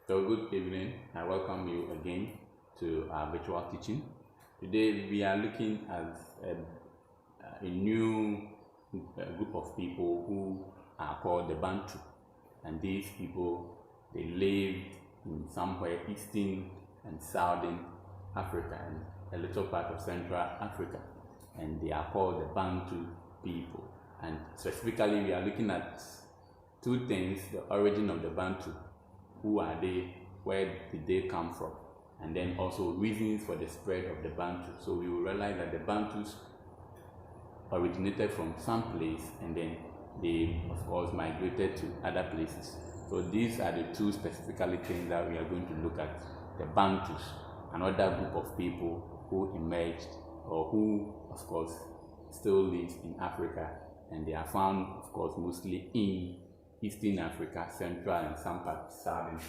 So good evening. I welcome you again to our virtual teaching. Today we are looking at a new group of people who are called the Bantu, and these people, they lived in somewhere eastern and southern Africa and a little part of Central Africa, and they are called the Bantu people. And specifically we are looking at two things: the origin of the Bantu, who are they, where did they come from, and then also reasons for the spread of the Bantu. So we will realize that the Bantus originated from some place and then they of course migrated to other places. So these are the two specifically things that we are going to look at: the Bantus, another group of people who emerged or who of course still lives in Africa, and they are found of course mostly in Eastern Africa, Central and some parts Southern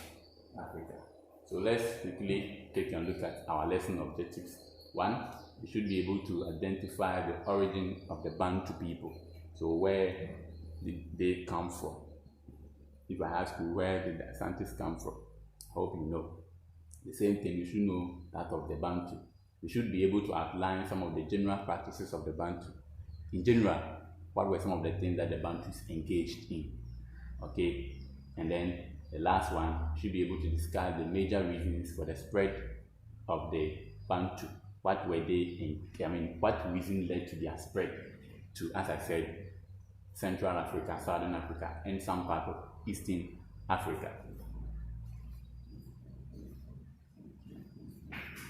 Africa. So let's quickly take a look at our lesson objectives. One, we should be able to identify the origin of the Bantu people. So where did they come from? If I ask you, where did the Asantes come from? I hope you know. The same thing, you should know that of the Bantu. We should be able to outline some of the general practices of the Bantu. In general, what were some of the things that the Bantus engaged in? Okay, and then the last one, should be able to discuss the major reasons for the spread of the Bantu. What were they in? What reason led to their spread to, as I said, Central Africa, Southern Africa, and some part of Eastern Africa?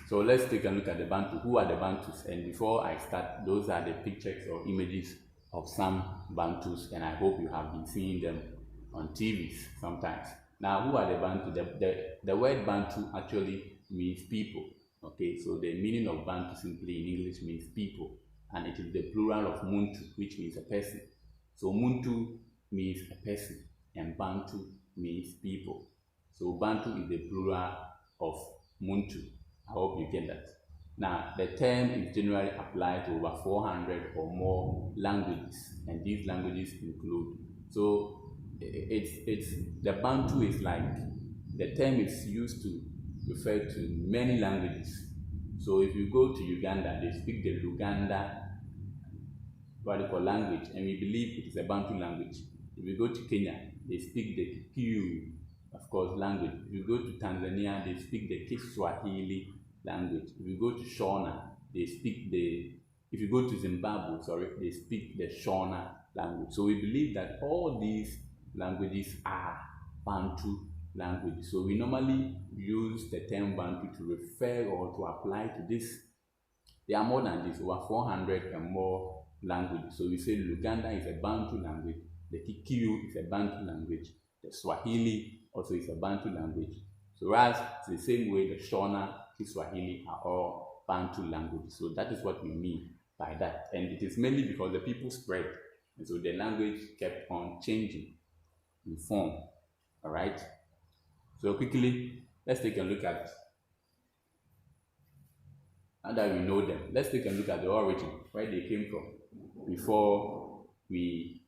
So let's take a look at the Bantu. Who are the Bantus? And before I start, those are the pictures or images of some Bantus, and I hope you have been seeing them on TVs sometimes. Now, who are the Bantu? The word Bantu actually means people. Okay, so the meaning of Bantu simply in English means people, and it is the plural of Muntu, which means a person. So Muntu means a person and Bantu means people. So Bantu is the plural of Muntu. I hope you get that. Now, the term is generally applied to over 400 or more languages, and these languages include, so it's the Bantu is like, the term is used to refer to many languages. So if you go to Uganda, they speak the Luganda language, and we believe it is a Bantu language. If you go to Kenya, they speak the Kikuyu, of course, language. If you go to Tanzania, they speak the Kiswahili language. If you go to Shona, they speak if you go to Zimbabwe, they speak the Shona language. So we believe that all these languages are Bantu languages. So we normally use the term Bantu to refer or to apply to this. There are more than this, over 400 and more languages. So we say Luganda is a Bantu language, the Kikuyu is a Bantu language, the Swahili also is a Bantu language. So as the same way, the Shona, Kiswahili are all Bantu languages. So that is what we mean by that. And it is mainly because the people spread, and so the language kept on changing in form. All right. So quickly, let's take a look at, now that we know them, let's take a look at the origin, where they came from, before we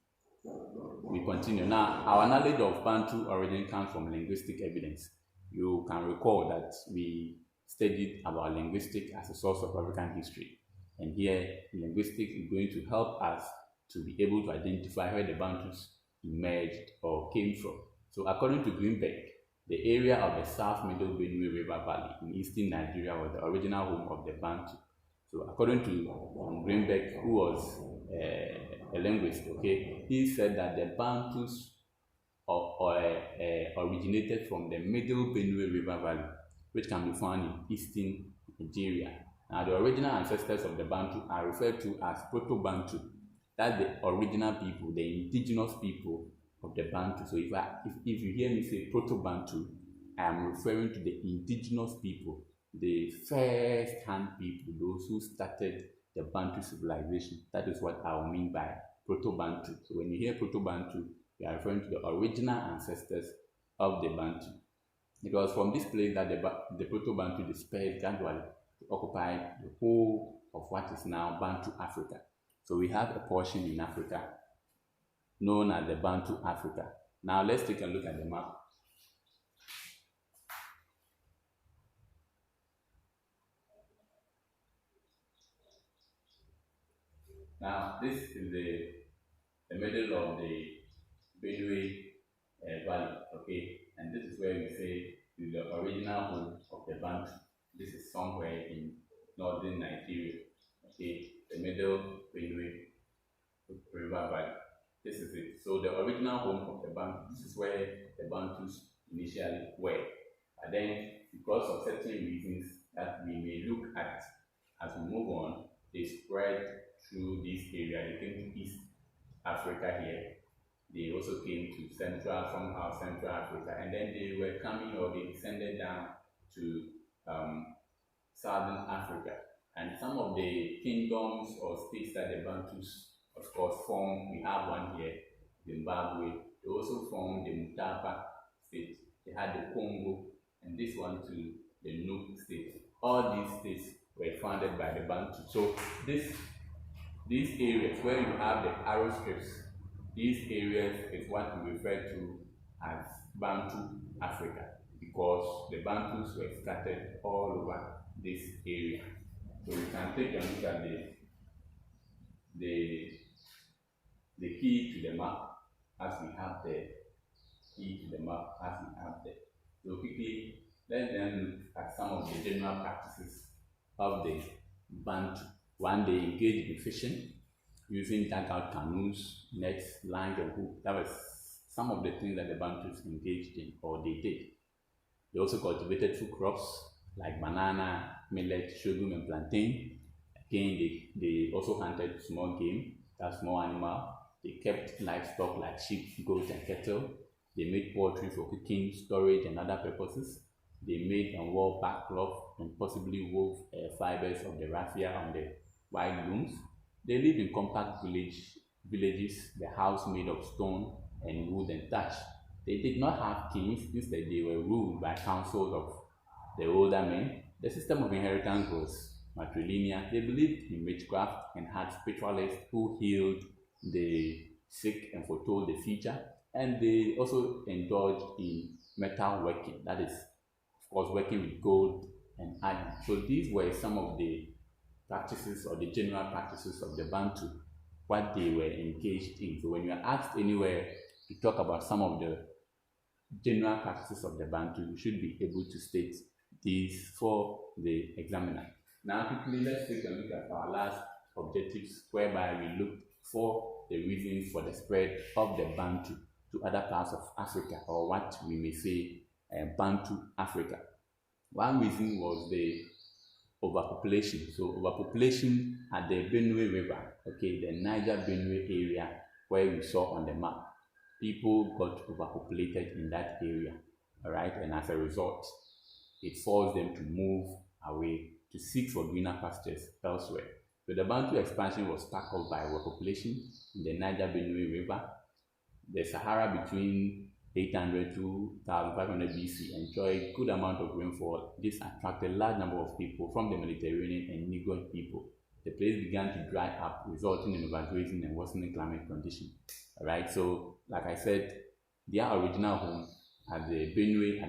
continue. Now, our knowledge of Bantu origin comes from linguistic evidence. You can recall that we studied about linguistics as a source of African history, and here linguistics is going to help us to be able to identify where the Bantus emerged or came from. So according to Greenberg, the area of the South Middle Benue River Valley in eastern Nigeria was the original home of the Bantu. So according to Greenberg, who was a linguist, okay, he said that the Bantus originated from the Middle Benue River Valley, which can be found in eastern Nigeria. Now, the original ancestors of the Bantu are referred to as Proto-Bantu. That's the original people, the indigenous people of the Bantu. So if you hear me say Proto-Bantu, I am referring to the indigenous people, the first-hand people, those who started the Bantu civilization. That is what I will mean by Proto-Bantu. So when you hear Proto-Bantu, we are referring to the original ancestors of the Bantu. It was from this place that the Proto-Bantu dispersed gradually to occupy the whole of what is now Bantu Africa. So we have a portion in Africa known as the Bantu Africa. Now let's take a look at the map. Now, this is the middle of the Benue Valley, okay, and this is where we say is the original home of the Bantu. This is somewhere in northern Nigeria, okay, the middle Benue River Valley. This is it. So the original home of the Bantu, this is where the Bantus initially were. But then, because of certain reasons that we may look at as we move on, they spread through this area. They came to East Africa here. They also came to somehow Central Africa, and then they were coming, or they descended down to Southern Africa. And some of the kingdoms or states that the Bantus, of course, formed, we have one here, Zimbabwe. They also formed the Mutapa state. They had the Congo, and this one too, the Nupe state. All these states were founded by the Bantu. So these areas where you have the arrow strips, these areas is what we refer to as Bantu Africa, because the Bantus were scattered all over this area. So we can take a look at the key to the map as we have the key to the map as we have there. So quickly, let's then look at some of the general practices of the Bantu. One, they engage in fishing using dugout canoes, nets, lines, and hooks. That was some of the things that the Bantus engaged in, or they did. They also cultivated food crops like banana, millet, sorghum, and plantain. Again, they also hunted small game, that's small animal. They kept livestock like sheep, goats, and cattle. They made poultry for cooking, storage, and other purposes. They made and wore backcloth and possibly wove fibers of the raffia on the wild looms. They lived in compact villages, the house made of stone and wood and thatch. They did not have kings, instead they were ruled by councils of the older men. The system of inheritance was matrilineal. They believed in witchcraft and had spiritualists who healed the sick and foretold the future. And they also indulged in metal working, that is, of course, working with gold and iron. So these were some of the practices, or the general practices of the Bantu, what they were engaged in. So when you are asked anywhere to talk about some of the general practices of the Bantu, you should be able to state these for the examiner. Now quickly, let's take a look at our last objectives, whereby we looked for the reasons for the spread of the Bantu to other parts of Africa, or what we may say Bantu Africa. One reason was the overpopulation. So overpopulation at the Benue River, okay, the Niger Benue area where we saw on the map. People got overpopulated in that area, all right, and as a result, it forced them to move away to seek for greener pastures elsewhere. So the Bantu expansion was tackled by overpopulation in the Niger Benue River. The Sahara between 800 to 1500 BC enjoyed a good amount of rainfall. This attracted a large number of people from the Mediterranean and Negroid people. The place began to dry up, resulting in overgrazing and worsening climate conditions. Alright, so like I said, their original home at the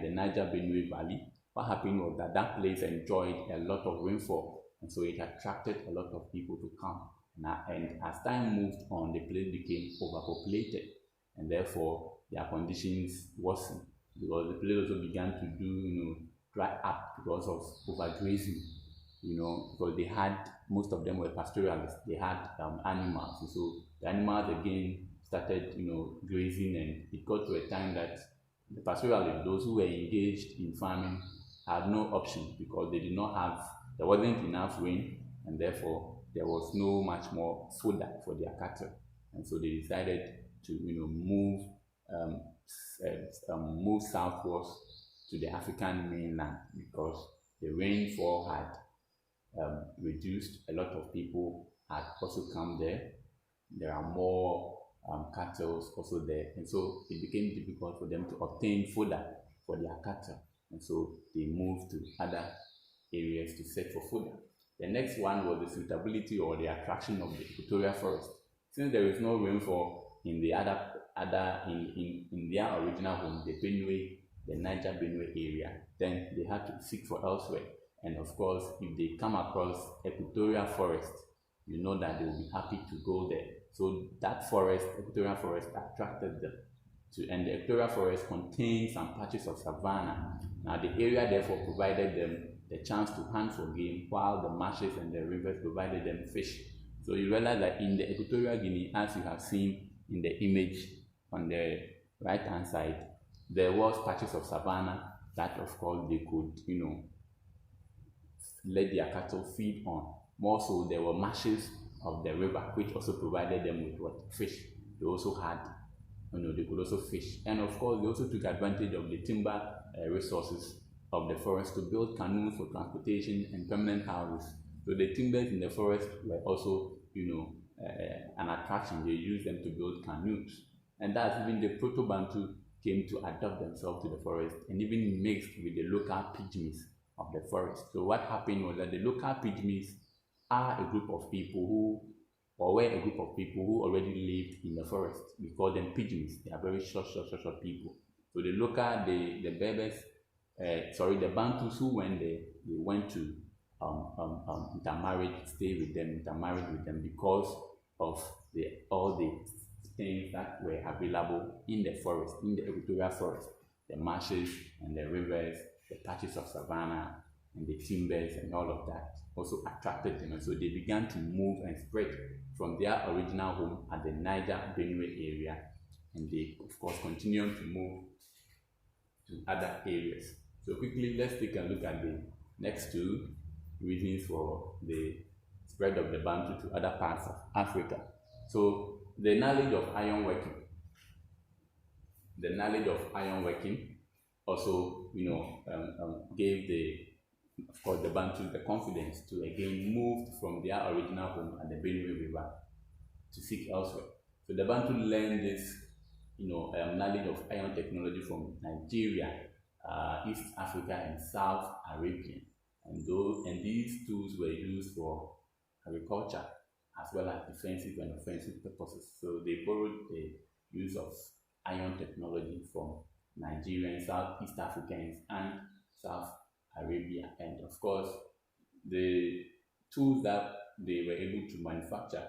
Niger Benue Valley. What happened was that place enjoyed a lot of rainfall, and so it attracted a lot of people to come. And as time moved on, the place became overpopulated, and therefore their conditions worsened, because the place also began to dry up because of overgrazing, because they had, most of them were pastoralists, they had animals, and so the animals again started grazing, and it got to a time that the pastoralists, those who were engaged in farming, had no option, because there wasn't enough rain, and therefore there was no much more fodder for their cattle, and so they decided to move southwards to the African mainland, because the rainfall had reduced. A lot of people had also come there. There are more cattle also there, and so it became difficult for them to obtain fodder for their cattle, and so they moved to other areas to search for fodder. The next one was the suitability or the attraction of the equatorial forest. Since there is no rainfall in the in their original home, the Niger Benue area, then they had to seek for elsewhere. And of course, if they come across equatorial forest, you know that they will be happy to go there. So that forest, equatorial forest, attracted them and the equatorial forest contains some patches of savanna. Now the area therefore provided them the chance to hunt for game, while the marshes and the rivers provided them fish. So you realize that in the Equatorial Guinea, as you have seen in the image on the right hand side, there was patches of savanna that of course they could, let their cattle feed on. More so, there were marshes of the river which also provided them with what? Fish. They also had, they could also fish. And of course, they also took advantage of the timber resources of the forest to build canoes for transportation and permanent houses. So the timbers in the forest were also, an attraction. They used them to build canoes. And that's even the Proto-Bantu came to adapt themselves to the forest and even mixed with the local pygmies of the forest. So what happened was that the local pygmies are a group of people were a group of people who already lived in the forest. We call them pygmies. They are very short people. So the Berbers, the Bantus who went there, they went to intermarried with them because of all the things that were available in the forest, in the equatorial forest, the marshes and the rivers, the patches of savanna and the timbers and all of that also attracted them, and so they began to move and spread from their original home at the Niger Benue area, and they of course continued to move to other areas. So quickly, let's take a look at the next two reasons for the spread of the Bantu to other parts of Africa. So the knowledge of iron working also, gave the Bantu the confidence to again move from their original home at the Benue River to seek elsewhere. So the Bantu learned this, knowledge of iron technology from Nigeria, East Africa, and South Arabia, and these tools were used for agriculture as well as defensive and offensive purposes. So they borrowed the use of iron technology from Nigerians, Southeast Africans, and South Arabia. And of course, the tools that they were able to manufacture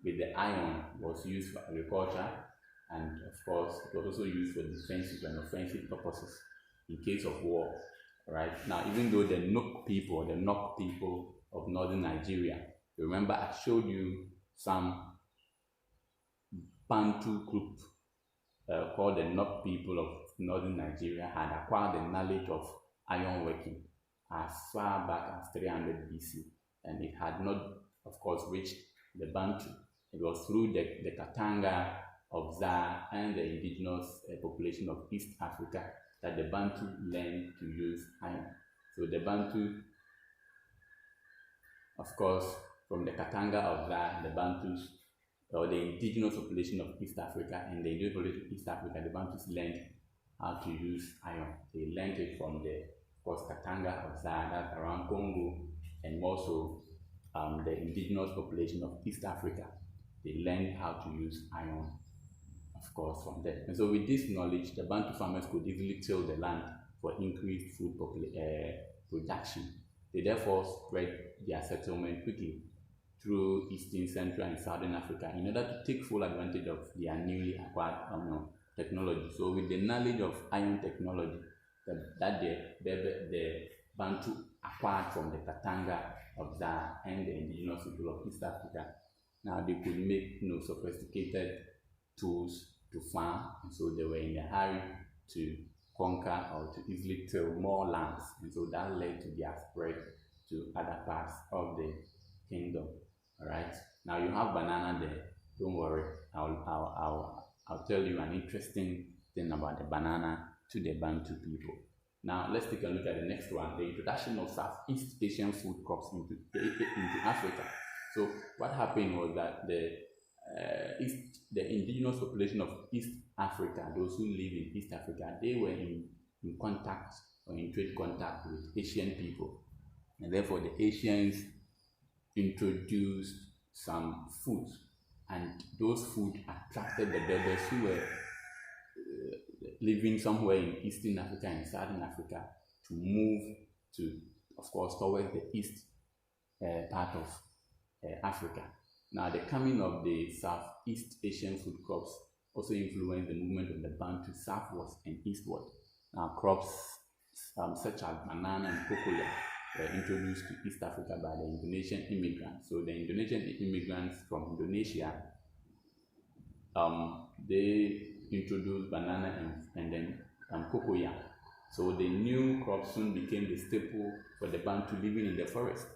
with the iron was used for agriculture, and of course, it was also used for defensive and offensive purposes in case of war. Right now, even though the Nok people of northern Nigeria, remember I showed you some Bantu group called the Nok people of northern Nigeria had acquired the knowledge of iron working as far back as 300 BC, and it had not, of course, reached the Bantu. It was through the Katanga of Zar and the indigenous population of East Africa that the Bantu learned to use iron. So the Bantu, of course, from the Katanga of Zar, the Bantus, or the indigenous population of East Africa, and the indigenous population of East Africa, the Bantus learned how to use iron. They learned it from the, of course, Katanga of Zar, that's around Congo, and also the indigenous population of East Africa. They learned how to use iron, of course, from there. And so with this knowledge, the Bantu farmers could easily till the land for increased food production. They therefore spread their settlement quickly through Eastern, Central, and Southern Africa in order to take full advantage of their newly acquired technology. So with the knowledge of iron technology that the Bantu acquired from the Katanga of Zar and the indigenous people of East Africa, now they could make sophisticated tools to farm, and so they were in a hurry to conquer or to easily till more lands, and so that led to their spread to other parts of the kingdom. All right. Now you have banana there. Don't worry. I'll tell you an interesting thing about the banana to the Bantu people. Now let's take a look at the next one: the introduction of Southeast Asian food crops into Africa. So what happened was that the indigenous population of East Africa, those who live in East Africa, they were in contact or in trade contact with Asian people, and therefore the Asians introduced some foods, and those foods attracted the Berbers who were living somewhere in Eastern Africa and Southern Africa to move to, of course, towards the east part of Africa. Now, the coming of the Southeast Asian food crops also influenced the movement of the Bantu southwards and eastward. Now, crops such as banana and cocoa were introduced to East Africa by the Indonesian immigrants. So the Indonesian immigrants from Indonesia, they introduced banana and then cocoa. So the new crop soon became the staple for the Bantu living in the forest.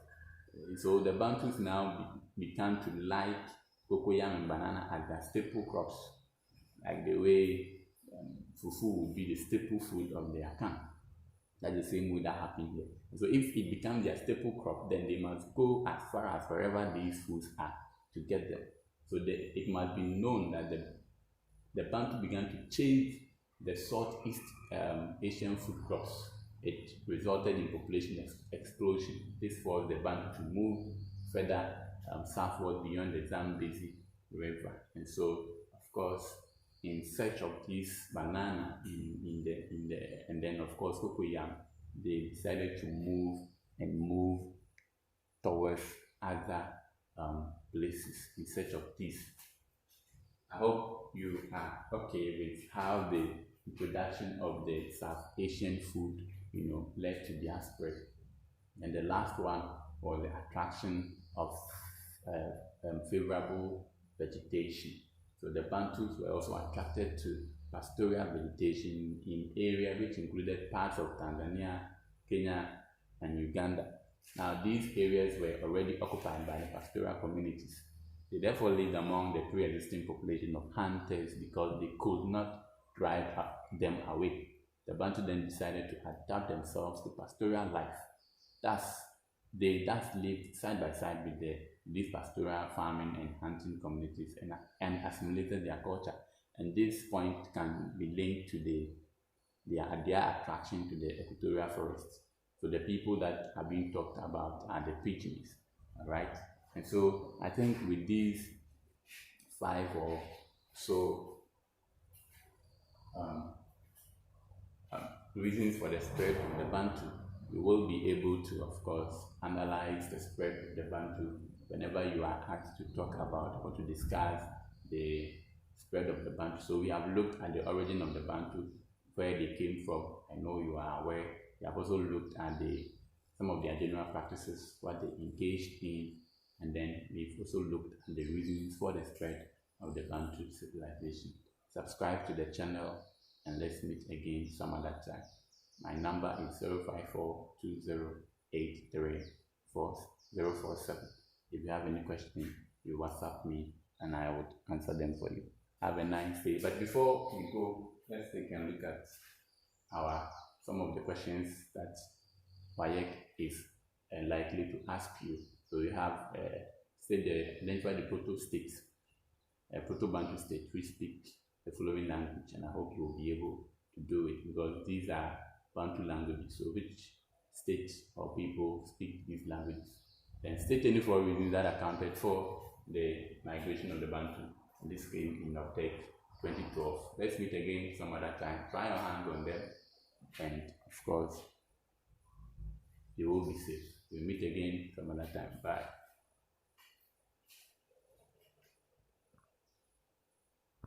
So the Bantus now began to like cocoyam and banana as their staple crops, like the way fufu would be the staple food of their camp. That's the same way that happened here. So if it becomes their staple crop, then they must go as far as wherever these foods are to get them. So it must be known that the Bantu began to change the Southeast Asian food crops. It resulted in population explosion. This forced the Bantu to move further southward beyond the Zambezi River. And so, of course, in search of this banana and then of course cocoyam, they decided to move towards other places in search of this. I hope you are okay with how the introduction of the South Asian food, led to their spread. And the last one was the attraction of favorable vegetation. So the Bantus were also attracted to pastoral vegetation in areas which included parts of Tanzania, Kenya, and Uganda. Now, these areas were already occupied by the pastoral communities. They therefore lived among the pre-existing population of hunters because they could not drive them away. The Bantu then decided to adapt themselves to pastoral life. They lived side by side with these pastoral farming and hunting communities and assimilated their culture. And this point can be linked to their attraction to the equatorial forests. So the people that are being talked about are the Pygmies, all right? And so I think with these 5 or so reasons for the spread of the Bantu, we will be able to, of course, analyze the spread of the Bantu whenever you are asked to talk about or to discuss the spread of the Bantu. So we have looked at the origin of the Bantu, where they came from. I know you are aware. We have also looked at some of their general practices, what they engaged in, and then we've also looked at the reasons for the spread of the Bantu civilization. Subscribe to the channel and let's meet again some other time. My number is 054-2083-4047. If you have any questions, you WhatsApp me and I would answer them for you. Have a nice day. But before we go, let's take a look at some of the questions that WAEC is likely to ask you. So you have identify the proto-states, proto-Bantu state which speak the following language, and I hope you will be able to do it because these are Bantu languages. So which state or people speak these languages? Then state any 4 reasons that accounted for the migration of the Bantu. And this came in October 2012. Let's meet again some other time. Try your hand on them, and of course, you will be safe. We'll meet again some other time. Bye.